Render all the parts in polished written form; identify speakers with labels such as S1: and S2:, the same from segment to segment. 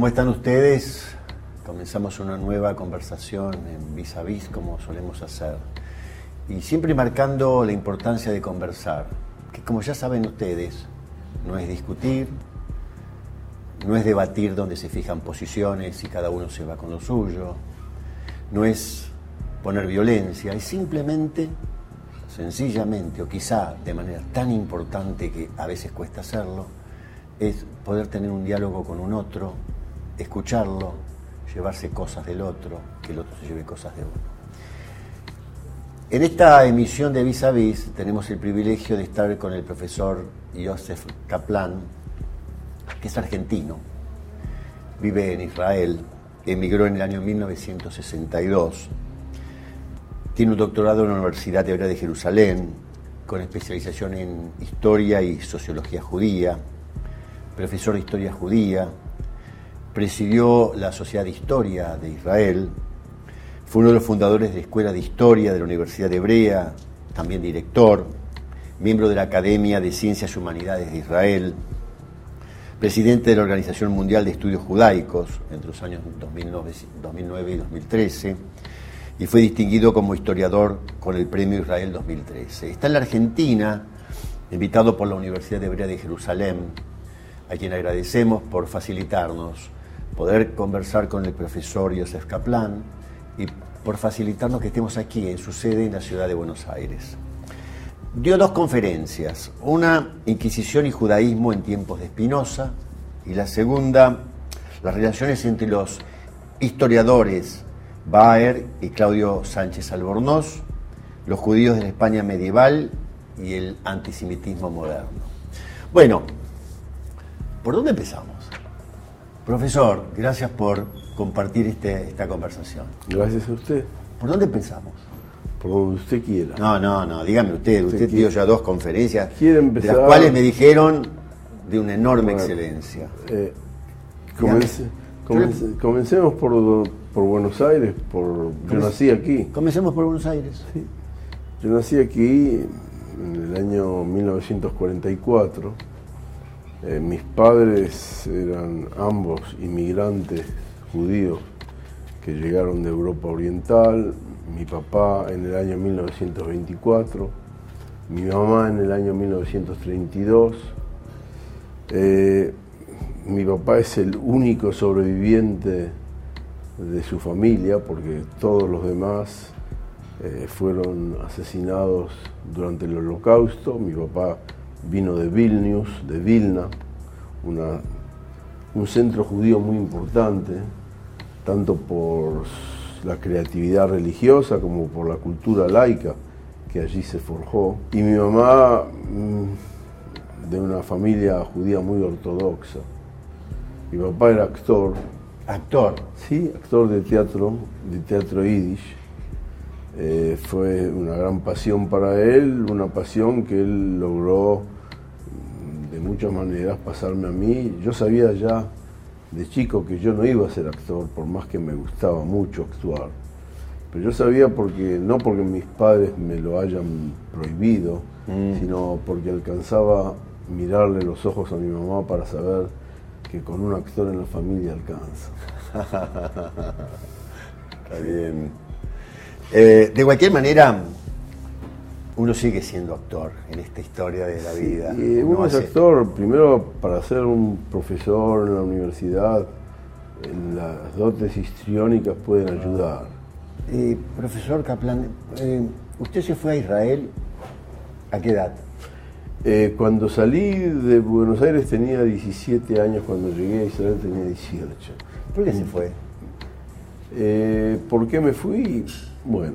S1: ¿Cómo están ustedes? Comenzamos una nueva conversación en Vis a Vis, como solemos hacer. Y siempre marcando la importancia de conversar, que como ya saben ustedes, no es discutir, no es debatir donde se fijan posiciones y cada uno se va con lo suyo, no es poner violencia, es simplemente, sencillamente, o quizá de manera tan importante que a veces cuesta hacerlo, es poder tener un diálogo con un otro, escucharlo, llevarse cosas del otro, que el otro se lleve cosas de uno. En esta emisión de Vis a Vis tenemos el privilegio de estar con el profesor Joseph Kaplan, que es argentino, vive en Israel, emigró en el año 1962, tiene un doctorado en la Universidad Hebrea de Jerusalén, con especialización en Historia y Sociología Judía, profesor de Historia Judía, presidió la Sociedad de Historia de Israel, fue uno de los fundadores de la Escuela de Historia de la Universidad Hebrea, también director, miembro de la Academia de Ciencias y Humanidades de Israel, presidente de la Organización Mundial de Estudios Judaicos entre los años 2009 y 2013, y fue distinguido como historiador con el Premio Israel 2013. Está en la Argentina, invitado por la Universidad Hebrea de Jerusalén, a quien agradecemos por facilitarnos poder conversar con el profesor Joseph Kaplan y por facilitarnos que estemos aquí en su sede en la ciudad de Buenos Aires. Dio dos conferencias, una, Inquisición y Judaísmo en tiempos de Spinoza, y la segunda, las relaciones entre los historiadores Baer y Claudio Sánchez Albornoz, los judíos de la España medieval y el antisemitismo moderno. Bueno, ¿por dónde empezamos? Profesor, gracias por compartir esta conversación.
S2: Gracias a usted.
S1: ¿Por dónde empezamos?
S2: Por donde usted quiera.
S1: No, dígame usted dio ya dos conferencias,
S2: ¿Quiere empezar?
S1: de las cuales me dijeron de una enorme excelencia.
S2: Comencemos por Buenos Aires, yo nací aquí.
S1: Comencemos por Buenos Aires.
S2: Sí. Yo nací aquí en el año 1944. Mis padres eran ambos inmigrantes judíos que llegaron de Europa Oriental. Mi papá en el año 1924, mi mamá en el año 1932. Mi papá es el único sobreviviente de su familia porque todos los demás fueron asesinados durante el Holocausto. Mi papá vino de Vilnius, de Vilna, un centro judío muy importante, tanto por la creatividad religiosa como por la cultura laica que allí se forjó. Y mi mamá, de una familia judía muy ortodoxa. Mi papá era actor.
S1: ¿Actor?
S2: Sí, actor de teatro yiddish. Fue una gran pasión para él, una pasión que él logró de muchas maneras pasarme a mí. Yo sabía ya de chico que yo no iba a ser actor, por más que me gustaba mucho actuar. Pero yo sabía no porque mis padres me lo hayan prohibido, sino porque alcanzaba mirarle los ojos a mi mamá para saber que con un actor en la familia alcanza.
S1: Está bien. De cualquier manera, uno sigue siendo actor en esta historia de la vida.
S2: Sí, uno es actor, primero para ser un profesor en la universidad, las dotes histriónicas pueden ayudar.
S1: Profesor Kaplan, ¿usted se fue a Israel a qué edad?
S2: Cuando salí de Buenos Aires tenía 17 años, cuando llegué a Israel tenía 18.
S1: ¿Por qué se fue?
S2: ¿Por qué me fui? Bueno,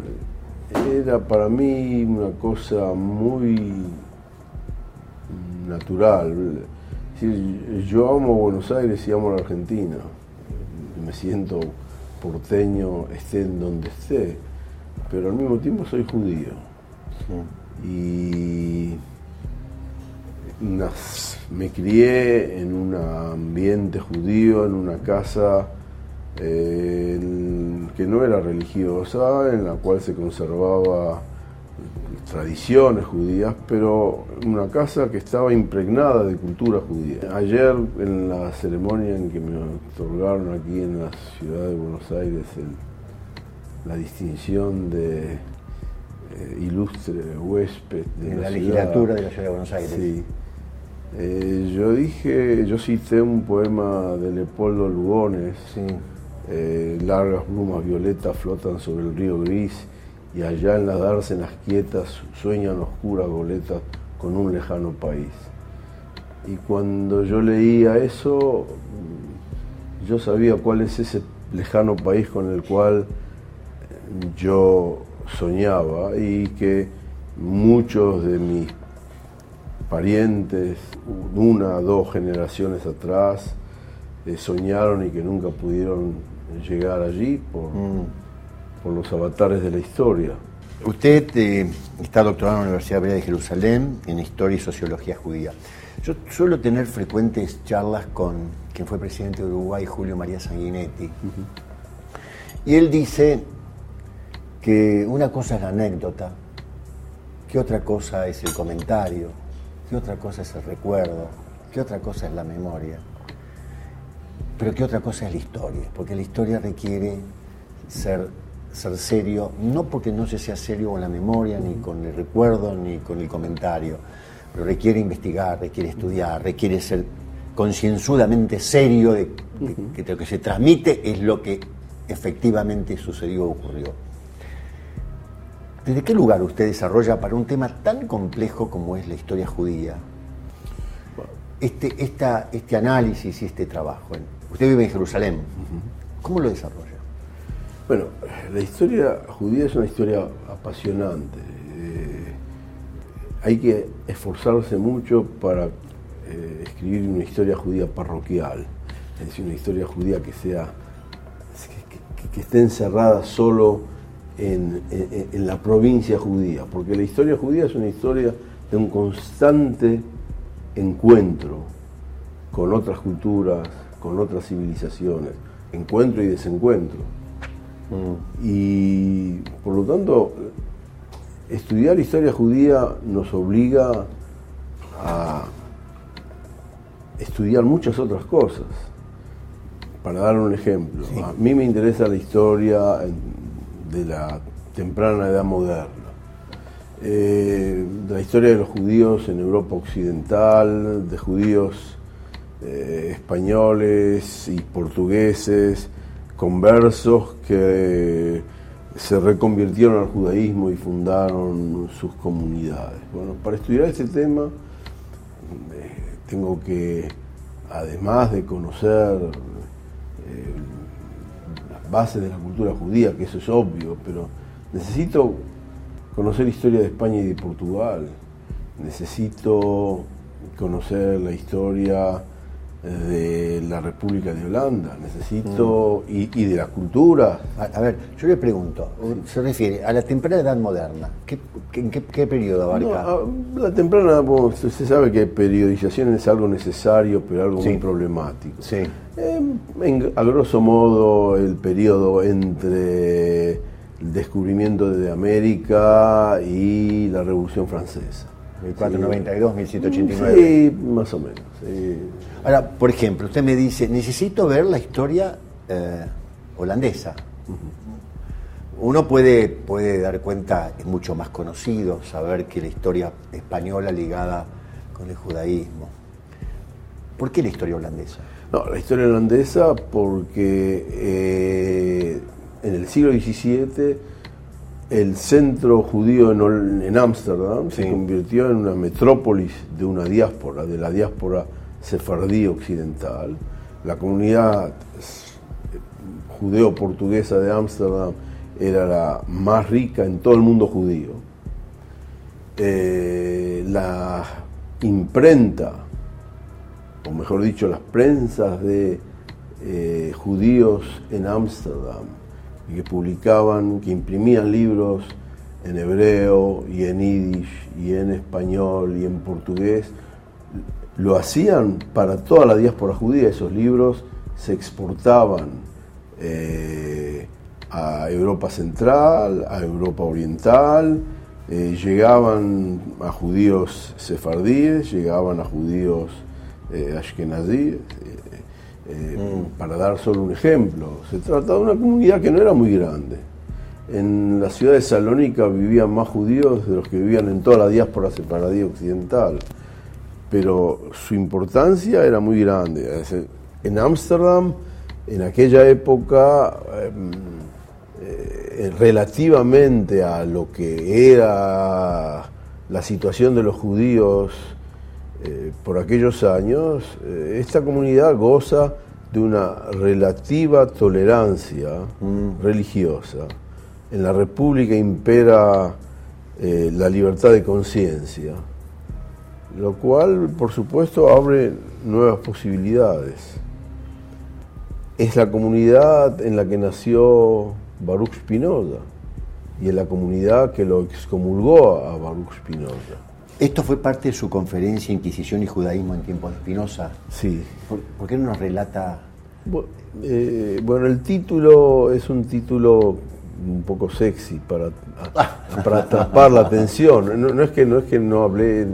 S2: era para mí una cosa muy natural. Es decir, yo amo Buenos Aires y amo la Argentina. Me siento porteño, esté en donde esté, pero al mismo tiempo soy judío. Sí. Y me crié en un ambiente judío, en una casa que no era religiosa, en la cual se conservaba tradiciones judías, pero una casa que estaba impregnada de cultura judía. Ayer, en la ceremonia en que me otorgaron aquí en la ciudad de Buenos Aires la distinción de ilustre huésped de
S1: la
S2: ciudad,
S1: legislatura de la ciudad de Buenos Aires.
S2: Sí. Yo cité un poema de Leopoldo Lugones,
S1: Sí.
S2: Largas plumas violetas flotan sobre el río gris y allá en las dársenas quietas sueñan oscuras goletas con un lejano país. Y cuando yo leía eso, yo sabía cuál es ese lejano país con el cual yo soñaba y que muchos de mis parientes, 1 o 2 generaciones atrás, soñaron y que nunca pudieron llegar allí por los avatares de la historia.
S1: Usted está doctorado en la Universidad Hebrea de Jerusalén en Historia y Sociología Judía. Yo suelo tener frecuentes charlas con quien fue presidente de Uruguay, Julio María Sanguinetti. Y él dice que una cosa es la anécdota, que otra cosa es el comentario, que otra cosa es el recuerdo, que otra cosa es la memoria, pero que otra cosa es la historia, porque la historia requiere ser serio, no porque no se sea serio con la memoria, ni con el recuerdo, ni con el comentario, pero requiere investigar, requiere estudiar, requiere ser concienzudamente serio de que lo que se transmite es lo que efectivamente sucedió o ocurrió. ¿Desde qué lugar usted desarrolla para un tema tan complejo como es la historia judía este análisis y este trabajo? Usted vive en Jerusalén. ¿Cómo lo desarrolla?
S2: Bueno, la historia judía es una historia apasionante. Hay que esforzarse mucho para escribir una historia judía parroquial, es decir, una historia judía que esté encerrada solo en la provincia judía, porque la historia judía es una historia de un constante encuentro con otras culturas, con otras civilizaciones, encuentro y desencuentro. Y por lo tanto, estudiar historia judía nos obliga a estudiar muchas otras cosas. Para dar un ejemplo, sí. A mí me interesa la historia de la temprana edad moderna, la historia de los judíos en Europa occidental, de judíos españoles y portugueses, conversos que se reconvirtieron al judaísmo y fundaron sus comunidades. Bueno, para estudiar este tema tengo que, además de conocer las bases de la cultura judía, que eso es obvio, pero necesito conocer la historia de España y de Portugal, necesito conocer la historia de la República de Holanda, necesito, y de la cultura.
S1: A ver, yo le pregunto, se refiere a la temprana edad moderna, ¿en qué periodo abarca?
S2: No, la temprana, usted sabe que periodización es algo necesario, pero algo muy problemático.
S1: Sí.
S2: A grosso modo, el periodo entre el descubrimiento de América y la Revolución Francesa.
S1: 1492, 1789.
S2: Sí, más o menos. Sí.
S1: Ahora, por ejemplo, usted me dice, necesito ver la historia holandesa. Uno puede dar cuenta, es mucho más conocido, saber que la historia española ligada con el judaísmo. ¿Por qué la historia holandesa?
S2: No, la historia holandesa porque en el siglo XVII el centro judío en Ámsterdam se convirtió en una metrópolis de una diáspora, de la diáspora sefardí occidental. La comunidad judeo-portuguesa de Ámsterdam era la más rica en todo el mundo judío. La imprenta, o mejor dicho, las prensas de judíos en Ámsterdam, que publicaban, que imprimían libros en hebreo y en yiddish y en español y en portugués, lo hacían para toda la diáspora judía. Esos libros se exportaban a Europa Central, a Europa Oriental, Llegaban a judíos sefardíes, llegaban a judíos ashkenazíes, para dar solo un ejemplo. Se trata de una comunidad que no era muy grande. En la ciudad de Salónica vivían más judíos de los que vivían en toda la diáspora sefaradí occidental, pero su importancia era muy grande. En Ámsterdam, en aquella época, relativamente a lo que era la situación de los judíos por aquellos años, esta comunidad goza de una relativa tolerancia religiosa. En la República impera la libertad de conciencia, lo cual, por supuesto, abre nuevas posibilidades. Es la comunidad en la que nació Baruch Spinoza y es la comunidad que lo excomulgó a Baruch Spinoza.
S1: ¿Esto fue parte de su conferencia Inquisición y Judaísmo en tiempos de Spinoza?
S2: Sí.
S1: ¿Por qué no nos relata?
S2: Bueno, el título es un título un poco sexy para atrapar la atención. No es que no hablé,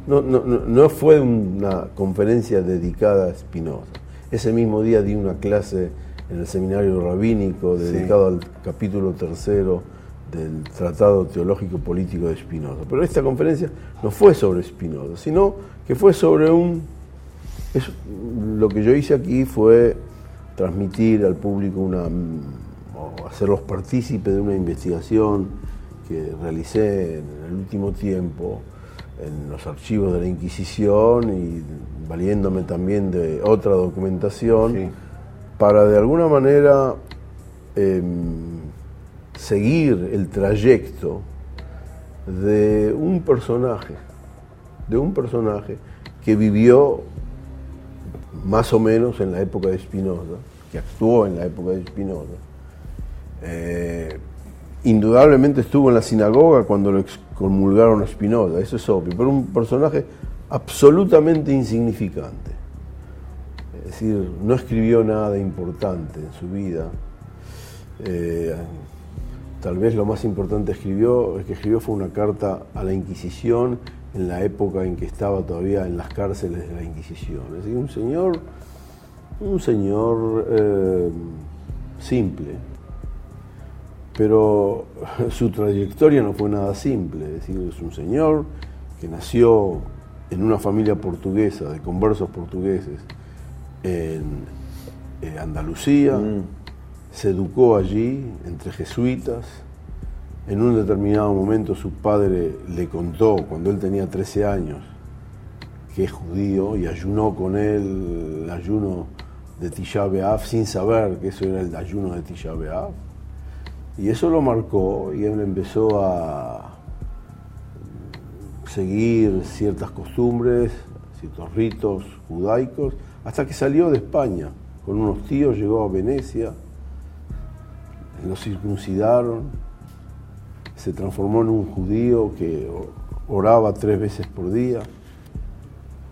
S2: no fue una conferencia dedicada a Spinoza. Ese mismo día di una clase en el seminario rabínico dedicado al capítulo 3 del Tratado Teológico Político de Spinoza. Pero esta conferencia no fue sobre Spinoza, sino que fue sobre lo que yo hice aquí fue transmitir al público hacerlos partícipes de una investigación que realicé en el último tiempo en los archivos de la Inquisición y valiéndome también de otra documentación para de alguna manera seguir el trayecto de un personaje que vivió más o menos en la época de Spinoza, que actuó en la época de Spinoza. Indudablemente estuvo en la sinagoga cuando lo excomulgaron a Spinoza, eso es obvio, pero un personaje absolutamente insignificante. Es decir, no escribió nada importante en su vida. Tal vez lo más importante que escribió fue una carta a la Inquisición en la época en que estaba todavía en las cárceles de la Inquisición. Es decir, un señor simple, pero su trayectoria no fue nada simple. Es decir, es un señor que nació en una familia portuguesa, de conversos portugueses, en Andalucía, se educó allí entre jesuitas. En un determinado momento su padre le contó, cuando él tenía 13 años, que es judío, y ayunó con él el ayuno de Tisha B'Av sin saber que eso era el ayuno de Tisha B'Av. Y eso lo marcó y él empezó a seguir ciertas costumbres, ciertos ritos judaicos, hasta que salió de España. Con unos tíos llegó a Venecia, lo circuncidaron, se transformó en un judío que oraba 3 veces por día,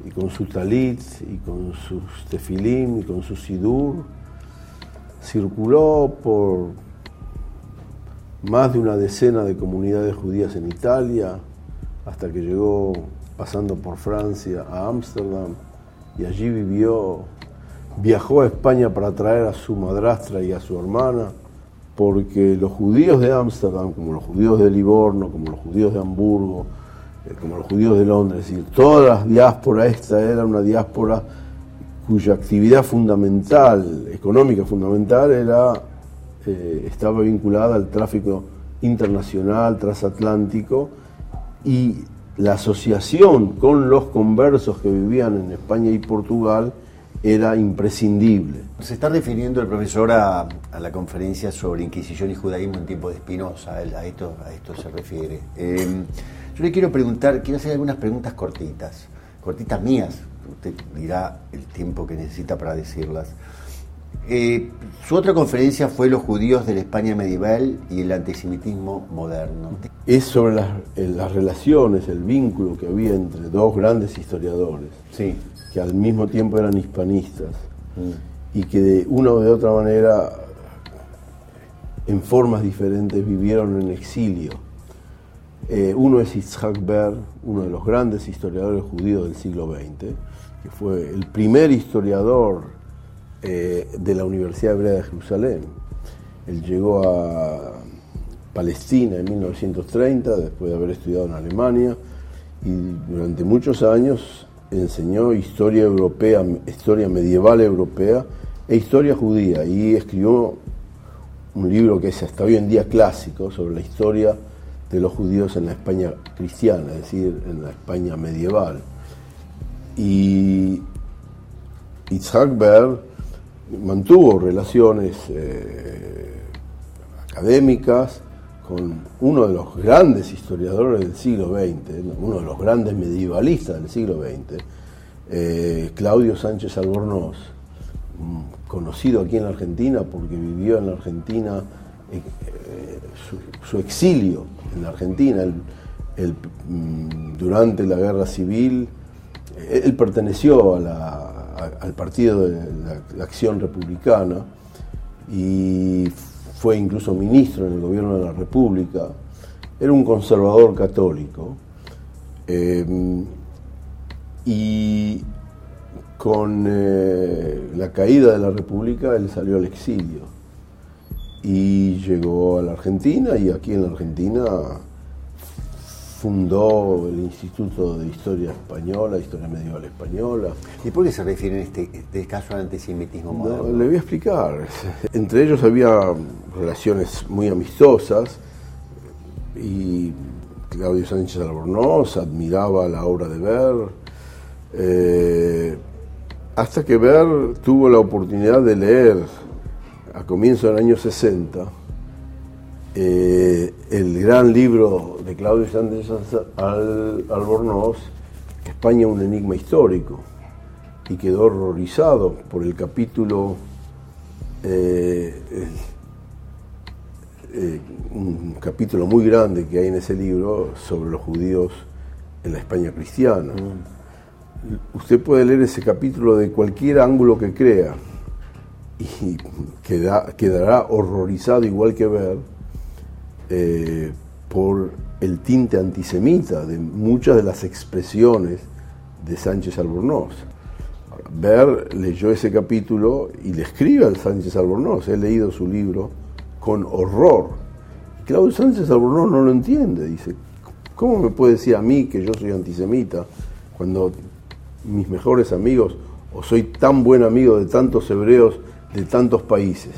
S2: y con su talit, y con sus tefilim, y con su sidur, circuló por más de una decena de comunidades judías en Italia, hasta que llegó, pasando por Francia, a Ámsterdam, y allí viajó a España para traer a su madrastra y a su hermana, porque los judíos de Ámsterdam, como los judíos de Livorno, como los judíos de Hamburgo, como los judíos de Londres, es decir, toda la diáspora esta era una diáspora cuya actividad fundamental, económica fundamental, estaba vinculada al tráfico internacional, transatlántico, y la asociación con los conversos que vivían en España y Portugal era imprescindible.
S1: Se está refiriendo el profesor a la conferencia sobre Inquisición y Judaísmo en tiempos de Spinoza, a esto se refiere. Yo le quiero hacer algunas preguntas cortitas mías, usted dirá el tiempo que necesita para decirlas. Su otra conferencia fue Los judíos de la España medieval y el antisemitismo moderno.
S2: Es sobre las relaciones, el vínculo que había entre dos grandes historiadores, que al mismo tiempo eran hispanistas, y que de una o de otra manera, en formas diferentes, vivieron en exilio. Uno es Itzhak Ber, uno de los grandes historiadores judíos del siglo XX, que fue el primer historiador de la Universidad Hebrea de Jerusalén. Él llegó a Palestina en 1930, después de haber estudiado en Alemania, y durante muchos años enseñó historia europea, historia medieval europea e historia judía, y escribió un libro que es hasta hoy en día clásico sobre la historia de los judíos en la España cristiana, es decir, en la España medieval. Y Itzhak Ber mantuvo relaciones académicas con uno de los grandes historiadores del siglo XX, uno de los grandes medievalistas del siglo XX, Claudio Sánchez Albornoz, conocido aquí en la Argentina porque vivió en la Argentina, su exilio en la Argentina, durante la Guerra Civil. Él perteneció al partido de la Acción Republicana y fue incluso ministro en el gobierno de la República. Era un conservador católico, y con la caída de la República él salió al exilio y llegó a la Argentina, y aquí en la Argentina fundó el Instituto de Historia Española, Historia Medieval Española.
S1: ¿Y por qué se refiere en este caso al antisemitismo moderno?
S2: No, le voy a explicar. Entre ellos había relaciones muy amistosas, y Claudio Sánchez Albornoz admiraba la obra de Ber, hasta que Ber tuvo la oportunidad de leer a comienzos del año 60 el gran libro de Claudio Sánchez Albornoz, España, un enigma histórico, y quedó horrorizado por el capítulo, un capítulo muy grande que hay en ese libro sobre los judíos en la España cristiana. Usted puede leer ese capítulo de cualquier ángulo que crea y quedará horrorizado, igual que Ber, por el tinte antisemita de muchas de las expresiones de Sánchez Albornoz. Ber leyó ese capítulo y le escribe al Sánchez Albornoz: he leído su libro con horror. Claudio Sánchez Albornoz no lo entiende, dice: ¿cómo me puede decir a mí que yo soy antisemita cuando mis mejores amigos, o soy tan buen amigo de tantos hebreos de tantos países?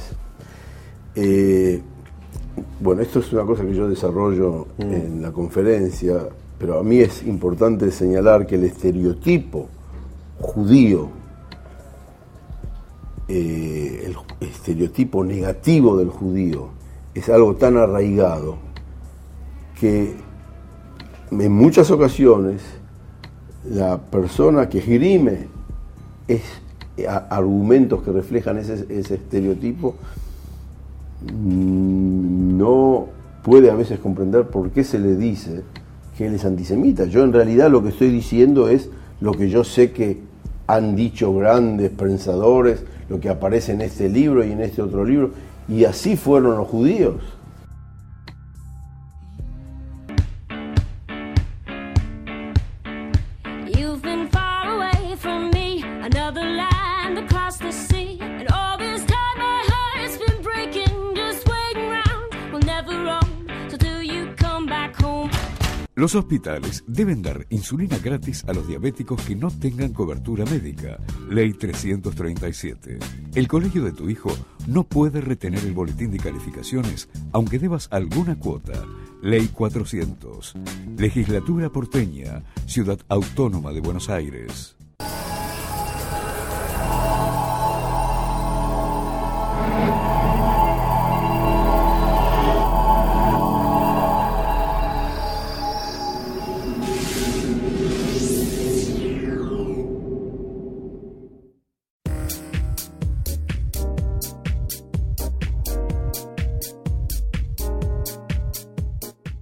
S2: Bueno, esto es una cosa que yo desarrollo en la conferencia, pero a mí es importante señalar que el estereotipo judío, el estereotipo negativo del judío, es algo tan arraigado que en muchas ocasiones la persona que esgrime argumentos que reflejan ese estereotipo no puede a veces comprender por qué se le dice que él es antisemita. Yo en realidad lo que estoy diciendo es lo que yo sé que han dicho grandes pensadores, lo que aparece en este libro y en este otro libro, y así fueron los judíos.
S3: Los hospitales deben dar insulina gratis a los diabéticos que no tengan cobertura médica. Ley 337. El colegio de tu hijo no puede retener el boletín de calificaciones aunque debas alguna cuota. Ley 400. Legislatura porteña, Ciudad Autónoma de Buenos Aires.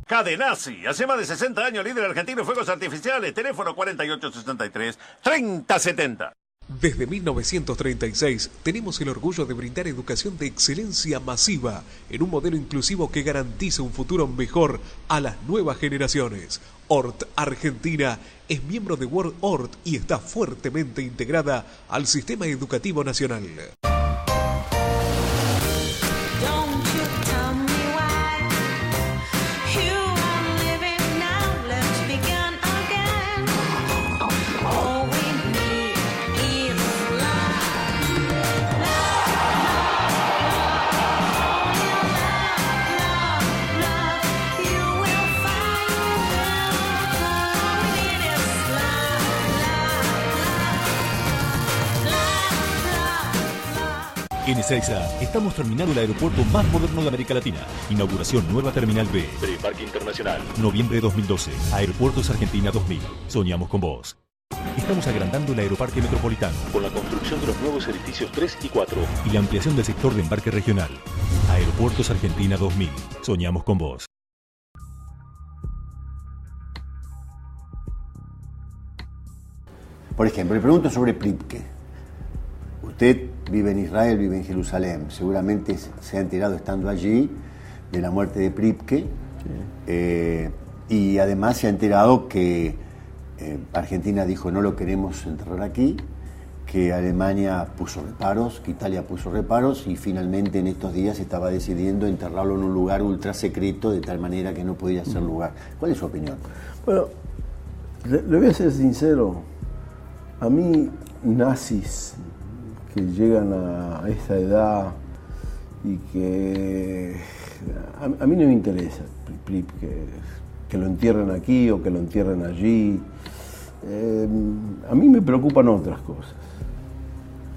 S4: Cadenazzi, hace más de 60 años líder argentino en fuegos artificiales. Teléfono 4863-3070.
S5: Desde 1936 tenemos el orgullo de brindar educación de excelencia masiva en un modelo inclusivo que garantiza un futuro mejor a las nuevas generaciones. ORT Argentina es miembro de World ORT y está fuertemente integrada al sistema educativo nacional.
S6: En Ezeiza estamos terminando el aeropuerto más moderno de América Latina. Inauguración nueva Terminal B. Preparque Internacional. Noviembre de 2012. Aeropuertos Argentina 2000. Soñamos con vos. Estamos agrandando el Aeroparque Metropolitano con la construcción de los nuevos edificios 3 y 4 y la ampliación del sector de embarque regional. Aeropuertos Argentina 2000. Soñamos con vos.
S1: Por ejemplo, le pregunto sobre Pripke. Usted vive en Israel, vive en Jerusalén. Seguramente se ha enterado estando allí de la muerte de Pripke. Sí. Y además se ha enterado que Argentina dijo no lo queremos enterrar aquí, que Alemania puso reparos, que Italia puso reparos y finalmente en estos días se estaba decidiendo enterrarlo en un lugar ultra secreto de tal manera que no podía ser lugar. ¿Cuál es su opinión?
S2: Bueno, le voy a ser sincero. A mí, nazis que llegan a esa edad y que a mí no me interesa que lo entierren aquí o que lo entierren allí. A mí me preocupan otras cosas.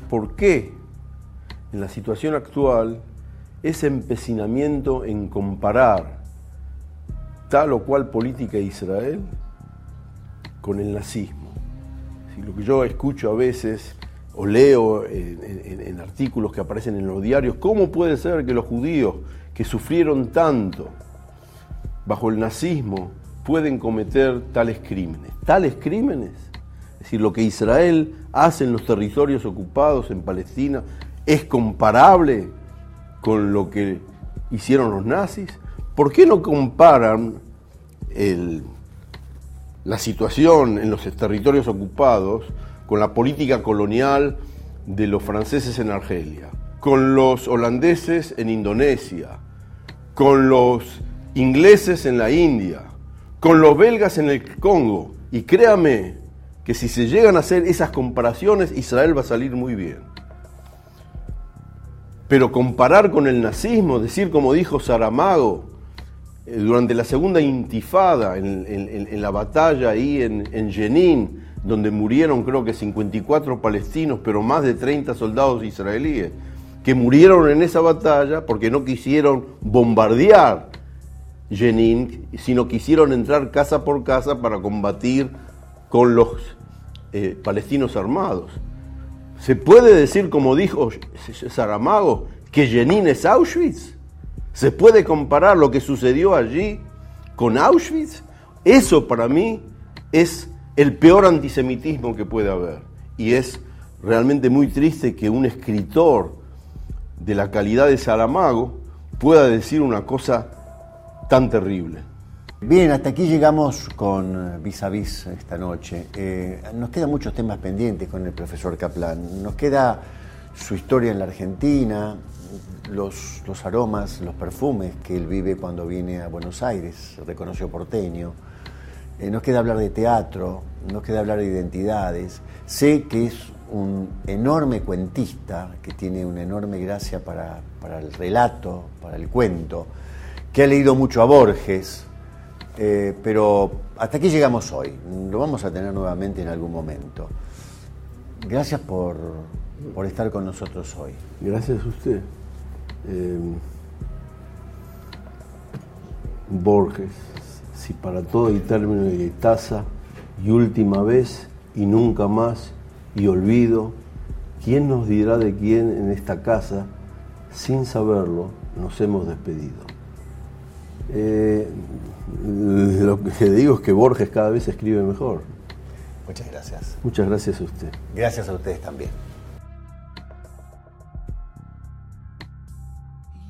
S2: ¿Por qué en la situación actual ese empecinamiento en comparar tal o cual política de Israel con el nazismo? Si lo que yo escucho a veces o leo en artículos que aparecen en los diarios, ¿cómo puede ser que los judíos que sufrieron tanto bajo el nazismo pueden cometer tales crímenes? ¿Tales crímenes? Es decir, lo que Israel hace en los territorios ocupados en Palestina es comparable con lo que hicieron los nazis. ¿Por qué no comparan la situación en los territorios ocupados con la política colonial de los franceses en Argelia, con los holandeses en Indonesia, con los ingleses en la India, con los belgas en el Congo? Y créame que si se llegan a hacer esas comparaciones, Israel va a salir muy bien. Pero comparar con el nazismo, decir como dijo Saramago durante la segunda intifada, en la batalla ahí en Jenin, donde murieron creo que 54 palestinos, pero más de 30 soldados israelíes, que murieron en esa batalla porque no quisieron bombardear Jenin, sino quisieron entrar casa por casa para combatir con los palestinos armados. ¿Se puede decir, como dijo Saramago, que Jenin es Auschwitz? ¿Se puede comparar lo que sucedió allí con Auschwitz? Eso para mí es el peor antisemitismo que puede haber. Y es realmente muy triste que un escritor de la calidad de Saramago pueda decir una cosa tan terrible.
S1: Bien, hasta aquí llegamos con Vis a Vis esta noche. Nos quedan muchos temas pendientes con el profesor Kaplan. Nos queda su historia en la Argentina, los aromas, los perfumes que él vive cuando viene a Buenos Aires, se reconoció porteño. Nos queda hablar de teatro, nos queda hablar de identidades. Sé que es un enorme cuentista, que tiene una enorme gracia para el relato, para el cuento, que ha leído mucho a Borges, pero hasta aquí llegamos hoy. Lo vamos a tener nuevamente en algún momento. Gracias por estar con nosotros hoy.
S2: Gracias a usted. Borges, si para todo hay término de taza y última vez y nunca más y olvido, ¿quién nos dirá de quién en esta casa? Sin saberlo, nos hemos despedido. Lo que digo es que Borges cada vez escribe mejor.
S1: Muchas gracias.
S2: Muchas gracias a usted.
S1: Gracias a ustedes también.